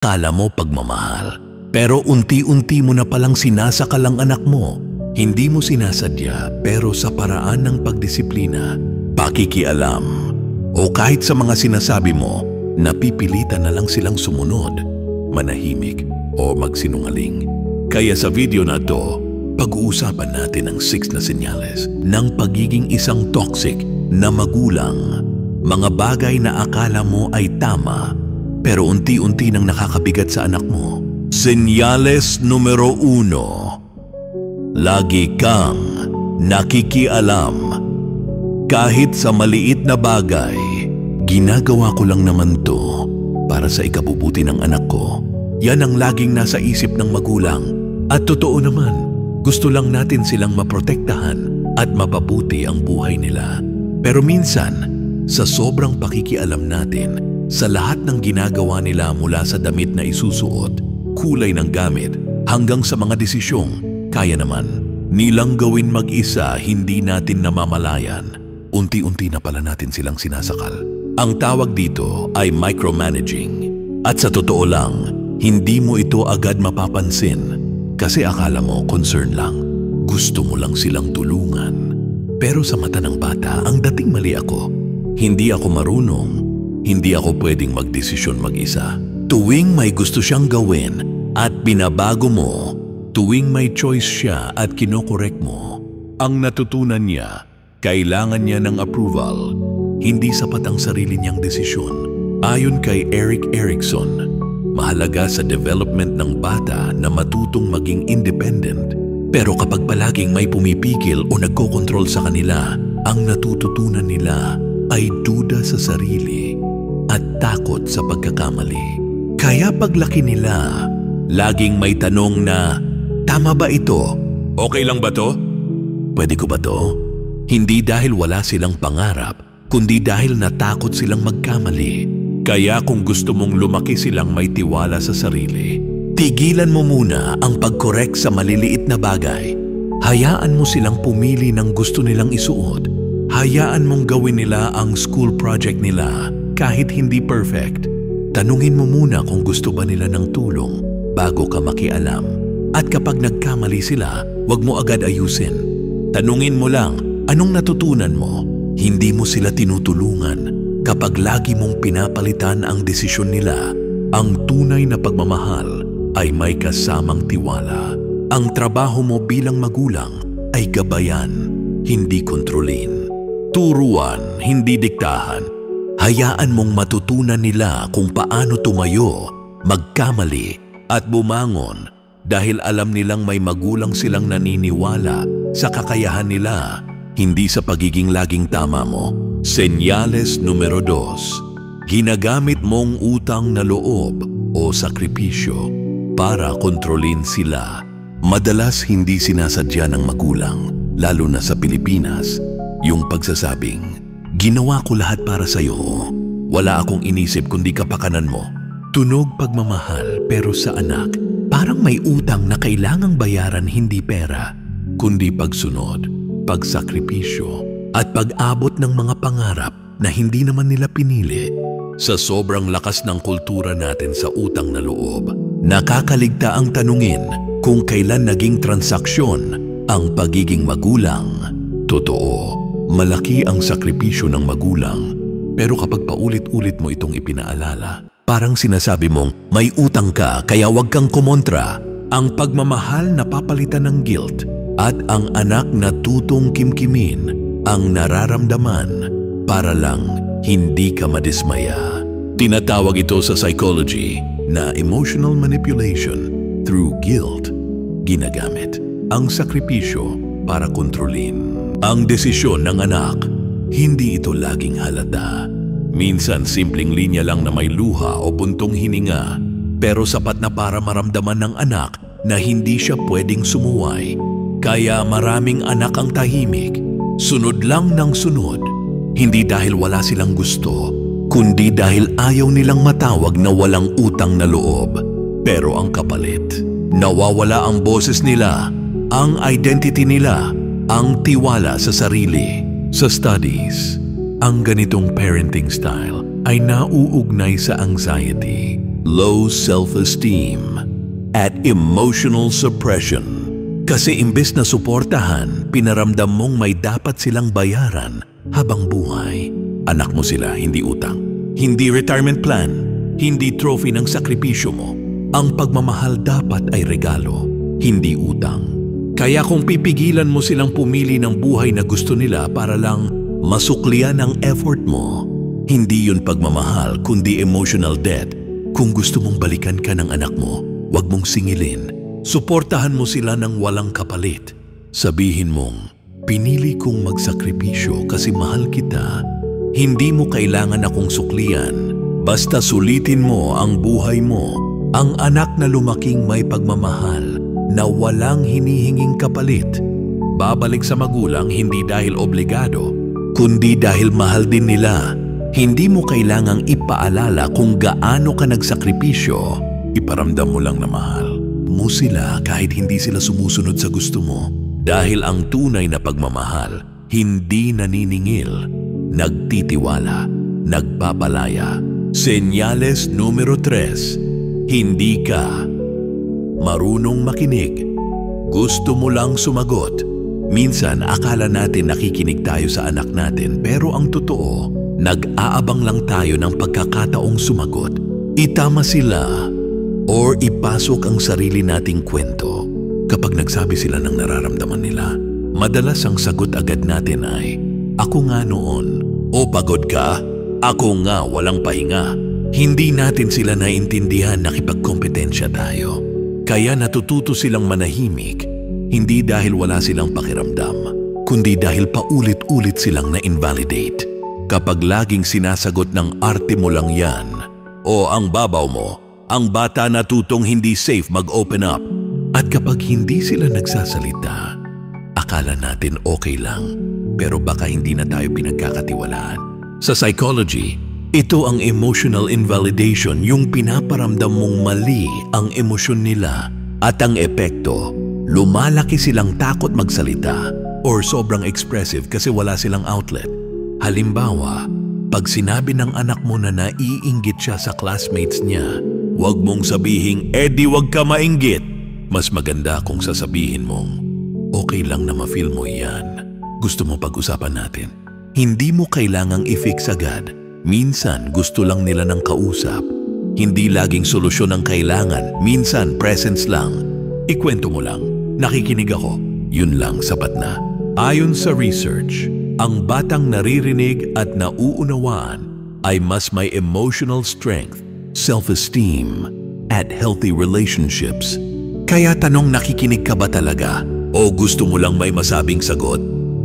Kala mo pagmamahal, pero unti-unti mo na palang sinasakal ang anak mo. Hindi mo sinasadya, pero sa paraan ng pagdisiplina, pakikialam, o kahit sa mga sinasabi mo, napipilitan na lang silang sumunod, manahimik o magsinungaling. Kaya sa video na to, pag-uusapan natin ang 6 na senyales ng pagiging isang toxic na magulang. Mga bagay na akala mo ay tama, pero unti-unti nang nakakabigat sa anak mo. Senyales numero 1. Lagi kang nakikialam. Kahit sa maliit na bagay, ginagawa ko lang naman to para sa ikabubuti ng anak ko. Yan ang laging nasa isip ng magulang. At totoo naman, gusto lang natin silang maprotektahan at mapabuti ang buhay nila. Pero minsan, sa sobrang pakikialam natin, sa lahat ng ginagawa nila mula sa damit na isusuot, kulay ng gamit, hanggang sa mga desisyong kaya naman nilang gawin mag-isa, hindi natin namamalayan. Unti-unti na pala natin silang sinasakal. Ang tawag dito ay micromanaging. At sa totoo lang, hindi mo ito agad mapapansin kasi akala mo concern lang. Gusto mo lang silang tulungan. Pero sa mata ng bata, ang dating mali ako. Hindi ako marunong. Hindi ako pwedeng magdesisyon mag-isa. Tuwing may gusto siyang gawin at binabago mo, tuwing may choice siya at kinokorek mo, ang natutunan niya, kailangan niya ng approval. Hindi sapat ang sarili niyang desisyon. Ayon kay Erik Erikson, mahalaga sa development ng bata na matutong maging independent. Pero kapag palaging may pumipigil o nagkokontrol sa kanila, ang natututunan nila ay duda sa sarili at takot sa pagkakamali. Kaya paglaki nila, laging may tanong na, tama ba ito? Okay lang ba to? Pwede ko ba to? Hindi dahil wala silang pangarap, kundi dahil natakot silang magkamali. Kaya kung gusto mong lumaki silang may tiwala sa sarili, tigilan mo muna ang pagkorek sa maliliit na bagay. Hayaan mo silang pumili ng gusto nilang isuot. Hayaan mong gawin nila ang school project nila kahit hindi perfect. Tanungin mo muna kung gusto ba nila ng tulong bago ka makialam. At kapag nagkamali sila, wag mo agad ayusin. Tanungin mo lang, anong natutunan mo? Hindi mo sila tinutulungan. Kapag lagi mong pinapalitan ang desisyon nila, ang tunay na pagmamahal ay may kasamang tiwala. Ang trabaho mo bilang magulang ay gabayan, hindi kontrolin. Turuan, hindi diktahan. Hayaan mong matutunan nila kung paano tumayo, magkamali at bumangon dahil alam nilang may magulang silang naniniwala sa kakayahan nila, hindi sa pagiging laging tama mo. Senyales numero 2. Ginagamit mong utang na loob o sakripisyo para kontrolin sila. Madalas hindi sinasadya ng magulang, lalo na sa Pilipinas, yung pagsasabing, ginawa ko lahat para sa'yo. Wala akong inisip kundi kapakanan mo. Tunog pagmamahal pero sa anak, parang may utang na kailangang bayaran, hindi pera, kundi pagsunod, pagsakripisyo, at pag-abot ng mga pangarap na hindi naman nila pinili. Sa sobrang lakas ng kultura natin sa utang na loob, nakakaligta ang tanungin kung kailan naging transaksyon ang pagiging magulang. Totoo, malaki ang sakripisyo ng magulang, pero kapag paulit-ulit mo itong ipinaalala, parang sinasabi mong may utang ka kaya wag kang kumontra. Ang pagmamahal na papalitan ng guilt at ang anak na tutong kimkimin ang nararamdaman para lang hindi ka madismaya. Tinatawag ito sa psychology na emotional manipulation through guilt. Ginagamit ang sakripisyo para kontrolin ang desisyon ng anak. Hindi ito laging halata. Minsan simpleng linya lang na may luha o buntong hininga, pero sapat na para maramdaman ng anak na hindi siya pwedeng sumuway. Kaya maraming anak ang tahimik, sunod lang ng sunod. Hindi dahil wala silang gusto, kundi dahil ayaw nilang matawag na walang utang na loob. Pero ang kapalit, nawawala ang boses nila, ang identity nila, ang tiwala sa sarili. Sa studies, ang ganitong parenting style ay nauugnay sa anxiety, low self-esteem, at emotional suppression. Kasi imbes na suportahan, pinaramdam mong may dapat silang bayaran habang buhay. Anak mo sila, hindi utang. Hindi retirement plan, hindi trophy ng sakripisyo mo. Ang pagmamahal dapat ay regalo, hindi utang. Kaya kung pipigilan mo silang pumili ng buhay na gusto nila para lang masuklian ang effort mo, hindi yun pagmamahal kundi emotional debt. Kung gusto mong balikan ka ng anak mo, huwag mong singilin. Suportahan mo sila ng walang kapalit. Sabihin mong, pinili kong magsakripisyo kasi mahal kita. Hindi mo kailangan akong suklian. Basta sulitin mo ang buhay mo. Ang anak na lumaking may pagmamahal na walang hinihinging kapalit. Babalik sa magulang hindi dahil obligado, kundi dahil mahal din nila. Hindi mo kailangang ipaalala kung gaano ka nagsakripisyo. Iparamdam mo lang na mahal mo sila kahit hindi sila sumusunod sa gusto mo. Dahil ang tunay na pagmamahal, hindi naniningil, nagtitiwala, nagpapalaya. Senyales numero 3, hindi ka marunong makinig. Gusto mo lang sumagot. Minsan akala natin nakikinig tayo sa anak natin pero ang totoo, nag-aabang lang tayo ng pagkakataong sumagot. Itama sila or ipasok ang sarili nating kwento. Kapag nagsabi sila ng nararamdaman nila, madalas ang sagot agad natin ay, "Ako nga noon." O pagod ka? Ako nga walang pahinga. Hindi natin sila naintindihan na kipagkompetensya tayo. Kaya natututo silang manahimik, hindi dahil wala silang pakiramdam, kundi dahil paulit-ulit silang na-invalidate. Kapag laging sinasagot ng arte mo lang yan, o ang babaw mo, ang bata natutong hindi safe mag-open up. At kapag hindi sila nagsasalita, akala natin okay lang, pero baka hindi na tayo pinagkakatiwalaan. Sa psychology, ito ang emotional invalidation, yung pinaparamdam mong mali ang emosyon nila at ang epekto, lumalaki silang takot magsalita or sobrang expressive kasi wala silang outlet. Halimbawa, pag sinabi ng anak mo na naiinggit siya sa classmates niya, huwag mong sabihing, "Di wag ka mainggit." Mas maganda kung sasabihin mong, "Okay lang na ma-feel mo yan. Gusto mo pag-usapan natin?" Hindi mo kailangang i-fix agad. Minsan gusto lang nila ng kausap. Hindi laging solusyon ang kailangan. Minsan presence lang. Ikwento mo lang, "Nakikinig ako." Yun lang sapat na. Ayon sa research, ang batang naririnig at nauunawaan ay mas may emotional strength, self-esteem, at healthy relationships. Kaya tanong, nakikinig ka ba talaga? O gusto mo lang may masabing sagot?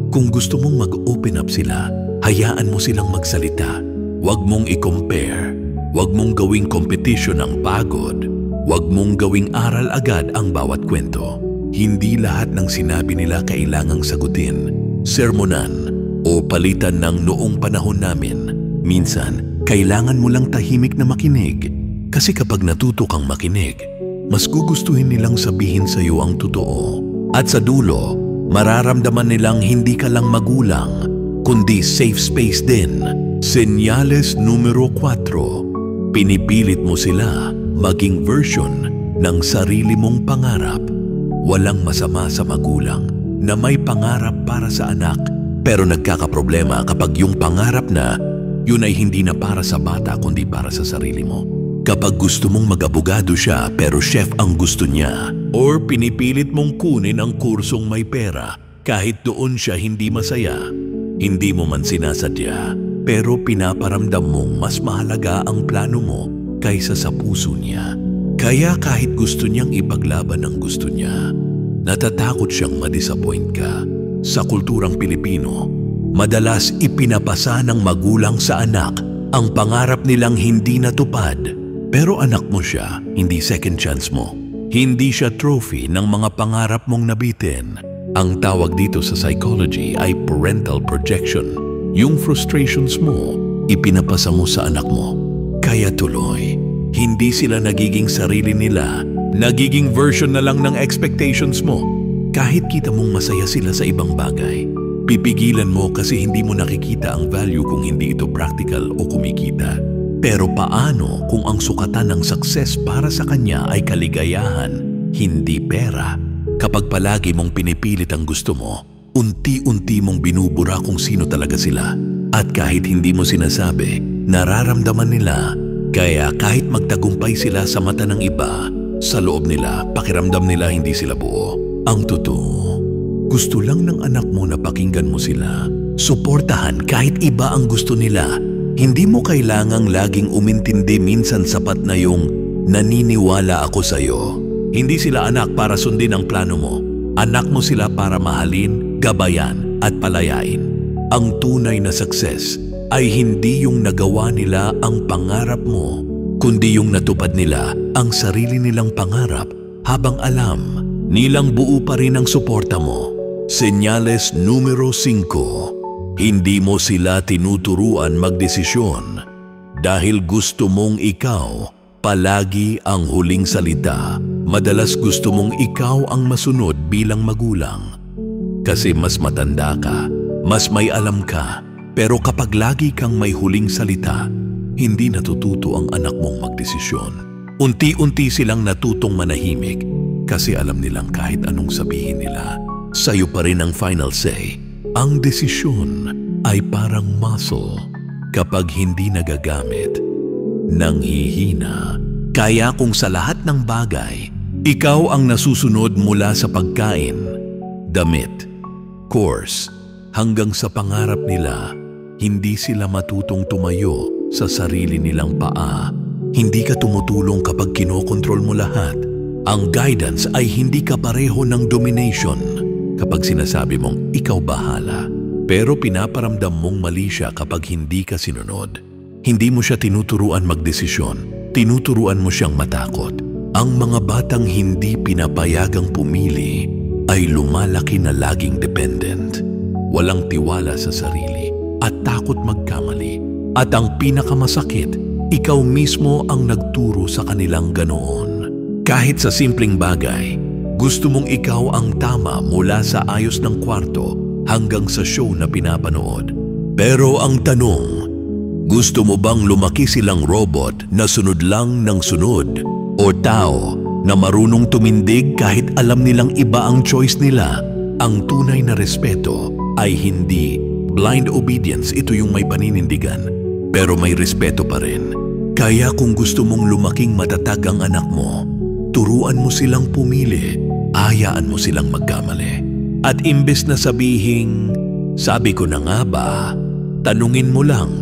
Kung gusto mong mag-open up sila, hayaan mo silang magsalita. Huwag mong i-compare. Huwag mong gawing competition ang pagod. Huwag mong gawing aral agad ang bawat kwento. Hindi lahat ng sinabi nila kailangang sagutin, sermonan, o palitan ng noong panahon namin. Minsan, kailangan mo lang tahimik na makinig. Kasi kapag natuto kang makinig, mas gugustuhin nilang sabihin sa iyo ang totoo. At sa dulo, mararamdaman nilang hindi ka lang magulang, kundi safe space din. Senyales numero 4, pinipilit mo sila maging version ng sarili mong pangarap. Walang masama sa magulang na may pangarap para sa anak, pero nagkakaproblema kapag yung pangarap na, yun ay hindi na para sa bata kundi para sa sarili mo. Kapag gusto mong mag-abogado siya pero chef ang gusto niya, or pinipilit mong kunin ang kursong may pera kahit doon siya hindi masaya, hindi mo man sinasadya, pero pinaparamdam mong mas mahalaga ang plano mo kaysa sa puso niya. Kaya kahit gusto niyang ipaglaban ang gusto niya, natatakot siyang ma-disappoint ka. Sa kulturang Pilipino, madalas ipinapasa ng magulang sa anak ang pangarap nilang hindi natupad. Pero anak mo siya, hindi second chance mo. Hindi siya trophy ng mga pangarap mong nabitin. Ang tawag dito sa psychology ay parental projection. Yung frustrations mo, ipinapasa mo sa anak mo. Kaya tuloy, hindi sila nagiging sarili nila, nagiging version na lang ng expectations mo. Kahit kita mong masaya sila sa ibang bagay, pipigilan mo kasi hindi mo nakikita ang value kung hindi ito practical o kumikita. Pero paano kung ang sukatan ng success para sa kanya ay kaligayahan, hindi pera? Kapag palagi mong pinipilit ang gusto mo, unti-unti mong binubura kung sino talaga sila. At kahit hindi mo sinasabi, nararamdaman nila. Kaya kahit magtagumpay sila sa mata ng iba, sa loob nila, pakiramdam nila hindi sila buo. Ang totoo, gusto lang ng anak mo na pakinggan mo sila. Suportahan kahit iba ang gusto nila. Hindi mo kailangang laging umintindi, minsan sapat na yung naniniwala ako sa'yo. Hindi sila anak para sundin ang plano mo. Anak mo sila para mahalin, gabayan at palayain. Ang tunay na success ay hindi yung nagawa nila ang pangarap mo, kundi yung natupad nila ang sarili nilang pangarap habang alam nilang buo pa rin ang suporta mo. Senyales numero 5. Hindi mo sila tinuturuan magdesisyon dahil gusto mong ikaw palagi ang huling salita. Madalas gusto mong ikaw ang masunod bilang magulang. Kasi mas matanda ka, mas may alam ka. Pero kapag lagi kang may huling salita, hindi natututo ang anak mong magdesisyon. Unti-unti silang natutong manahimik kasi alam nilang kahit anong sabihin nila, sa'yo pa rin ang final say. Ang desisyon ay parang muscle. Kapag hindi nagagamit, nanghihina. Kaya kung sa lahat ng bagay, ikaw ang nasusunod mula sa pagkain, damit, course, hanggang sa pangarap nila, hindi sila matutong tumayo sa sarili nilang paa. Hindi ka tumutulong kapag kinokontrol mo lahat. Ang guidance ay hindi kapareho ng domination. Kapag sinasabi mong ikaw bahala, pero pinaparamdam mong mali siya kapag hindi ka sinunod. Hindi mo siya tinuturuan magdesisyon, tinuturuan mo siyang matakot. Ang mga batang hindi pinapayagang pumili ay lumalaki na laging dependent. Walang tiwala sa sarili at takot magkamali. At ang pinakamasakit, ikaw mismo ang nagturo sa kanilang ganoon. Kahit sa simpleng bagay, gusto mong ikaw ang tama mula sa ayos ng kwarto hanggang sa show na pinapanood. Pero ang tanong, gusto mo bang lumaki silang robot na sunod lang ng sunod? O tao na marunong tumindig kahit alam nilang iba ang choice nila? Ang tunay na respeto ay hindi blind obedience, ito yung may paninindigan, pero may respeto pa rin. Kaya kung gusto mong lumaking matatag ang anak mo, turuan mo silang pumili, hayaan mo silang magkamali. At imbes na sabihing, sabi ko na nga ba, tanungin mo lang,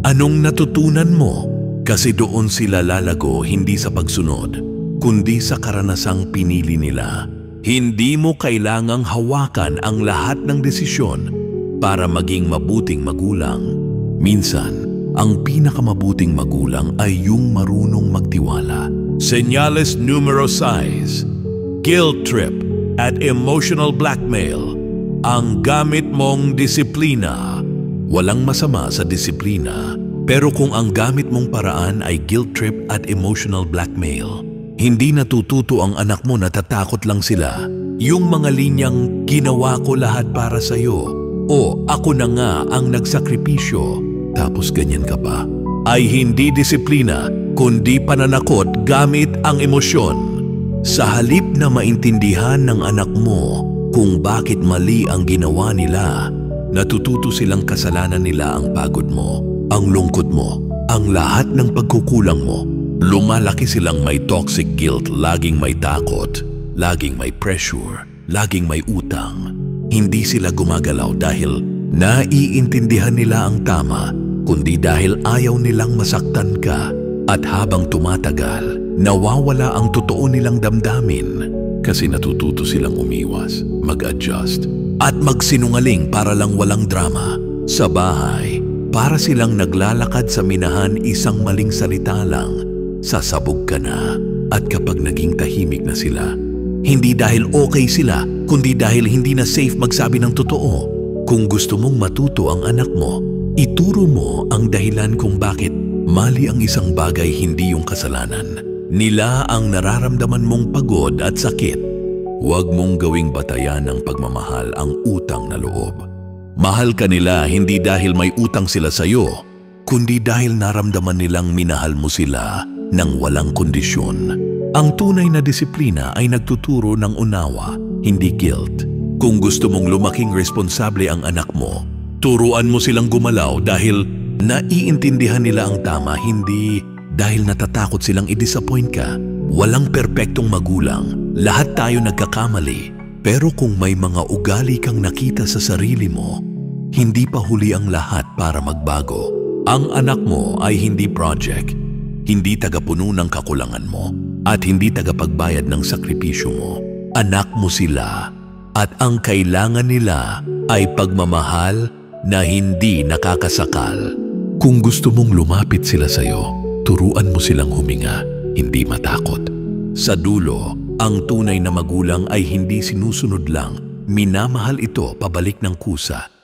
anong natutunan mo? Kasi doon sila lalago hindi sa pagsunod, kundi sa karanasang pinili nila. Hindi mo kailangang hawakan ang lahat ng desisyon para maging mabuting magulang. Minsan, ang pinakamabuting magulang ay yung marunong magtiwala. Senyales numero 6. Guilt trip at emotional blackmail. Ang gamit mong disiplina. Walang masama sa disiplina, pero kung ang gamit mong paraan ay guilt trip at emotional blackmail, hindi natututo ang anak mo, natatakot lang sila. Yung mga linyang, ginawa ko lahat para sa'yo, o ako na nga ang nagsakripisyo, tapos ganyan ka pa, ay hindi disiplina, kundi pananakot gamit ang emosyon. Sa halip na maintindihan ng anak mo kung bakit mali ang ginawa nila, natututo silang kasalanan nila ang pagod mo, ang lungkot mo, ang lahat ng pagkukulang mo. Lumalaki silang may toxic guilt, laging may takot, laging may pressure, laging may utang. Hindi sila gumagalaw dahil naiintindihan nila ang tama, kundi dahil ayaw nilang masaktan ka. At habang tumatagal, nawawala ang totoo nilang damdamin kasi natututo silang umiwas, mag-adjust, at magsinungaling para lang walang drama. Sa bahay, para silang naglalakad sa minahan, isang maling salita lang, sasabog ka na. At kapag naging tahimik na sila, hindi dahil okay sila, kundi dahil hindi na safe magsabi ng totoo. Kung gusto mong matuto ang anak mo, ituro mo ang dahilan kung bakit mali ang isang bagay, hindi yung kasalanan nila ang nararamdaman mong pagod at sakit. Huwag mong gawing batayan ng pagmamahal ang utang na loob. Mahal ka nila hindi dahil may utang sila sa'yo, kundi dahil naramdaman nilang minahal mo sila ng walang kondisyon. Ang tunay na disiplina ay nagtuturo ng unawa, hindi guilt. Kung gusto mong lumaking responsable ang anak mo, turuan mo silang gumalaw dahil naiintindihan nila ang tama, hindi dahil natatakot silang i-disappoint ka. Walang perpektong magulang, lahat tayo nagkakamali. Pero kung may mga ugali kang nakita sa sarili mo, hindi pa huli ang lahat para magbago. Ang anak mo ay hindi project, hindi tagapuno ng kakulangan mo, at hindi tagapagbayad ng sakripisyo mo. Anak mo sila, at ang kailangan nila ay pagmamahal na hindi nakakasakal. Kung gusto mong lumapit sila sa'yo, turuan mo silang huminga, hindi matakot. Sa dulo, ang tunay na magulang ay hindi sinusunod lang, minamahal ito pabalik ng kusa.